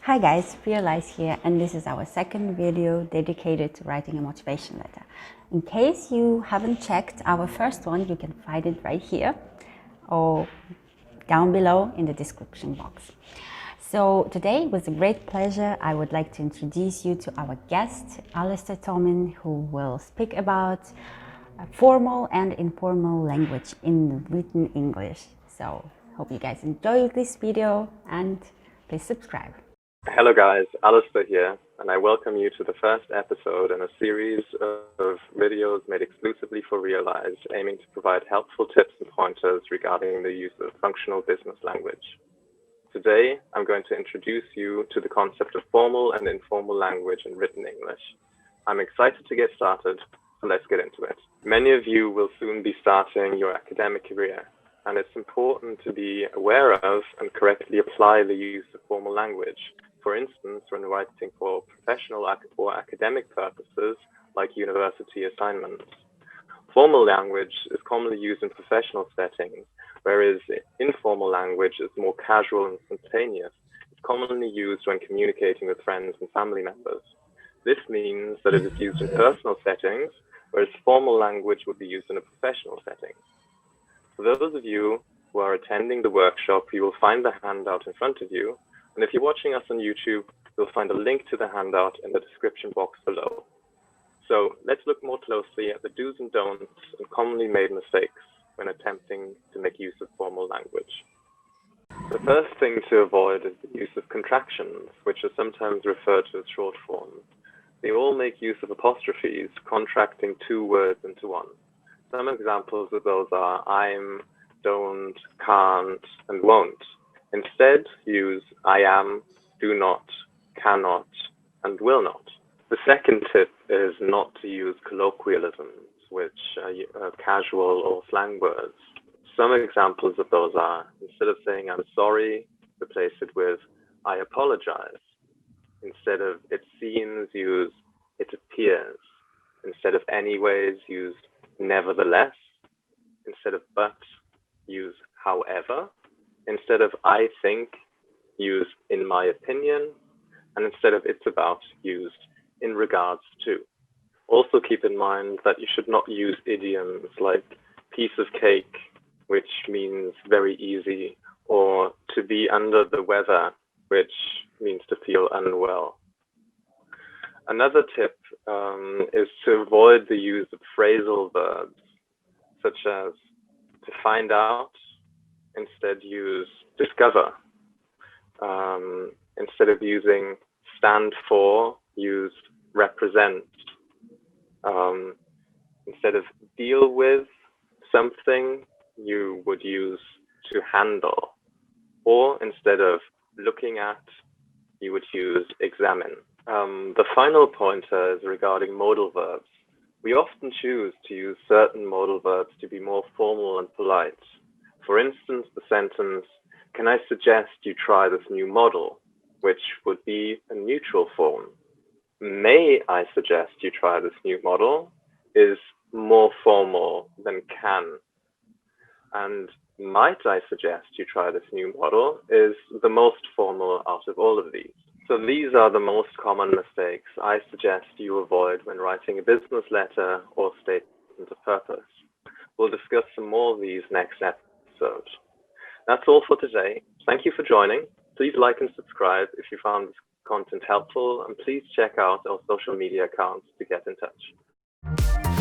Hi guys, Realize here, and this is our second video dedicated to writing a motivation letter. In case you haven't checked our first one, you can find it right here or down below in the description box. So today, with a great pleasure, I would like to introduce you to our guest, Alastair Thomin, who will speak about formal and informal language in written English. So hope you guys enjoy this video and please subscribe. Hello guys, Alastair here, and I welcome you to the first episode in a series of videos made exclusively for Realize, aiming to provide helpful tips and pointers regarding the use of functional business language. Today, I'm going to introduce you to the concept of formal and informal language in written English. I'm excited to get started, so let's get into it. Many of you will soon be starting your academic career, and it's important to be aware of and correctly apply the use of formal language. For instance, when writing for professional or academic purposes, like university assignments. Formal language is commonly used in professional settings, whereas informal language is more casual and spontaneous. It's commonly used when communicating with friends and family members. This means that it is used in personal settings, whereas formal language would be used in a professional setting. For those of you who are attending the workshop, you will find the handout in front of you. And if you're watching us on YouTube, you'll find a link to the handout in the description box below. So let's look more closely at the do's and don'ts and commonly made mistakes when attempting to make use of formal language. The first thing to avoid is the use of contractions, which are sometimes referred to as short forms. They all make use of apostrophes, contracting two words into one. Some examples of those are I'm, don't, can't, and won't. Instead, use I am, do not, cannot, and will not. The second tip is not to use colloquialisms, which are casual or slang words. Some examples of those are, instead of saying I'm sorry, replace it with I apologize. Instead of it seems, use it appears. Instead of anyways, use nevertheless. Instead of but, use however. Instead of I think, use in my opinion, and instead of it's about, use in regards to. Also keep in mind that you should not use idioms like piece of cake, which means very easy, or to be under the weather, which means to feel unwell. Another tip is to avoid the use of phrasal verbs, such as to find out. Instead, use discover. Instead of using stand for, use represent. Instead of deal with something, you would use to handle. Or instead of looking at, you would use examine. The final pointer is regarding modal verbs. We often choose to use certain modal verbs to be more formal and polite. For instance, the sentence, can I suggest you try this new model, which would be a neutral form. May I suggest you try this new model is more formal than can. And might I suggest you try this new model is the most formal out of all of these. So these are the most common mistakes I suggest you avoid when writing a business letter or statement of purpose. We'll discuss some more of these next episode. That's all for today. Thank you for joining. Please like and subscribe if you found this content helpful, and please check out our social media accounts to get in touch.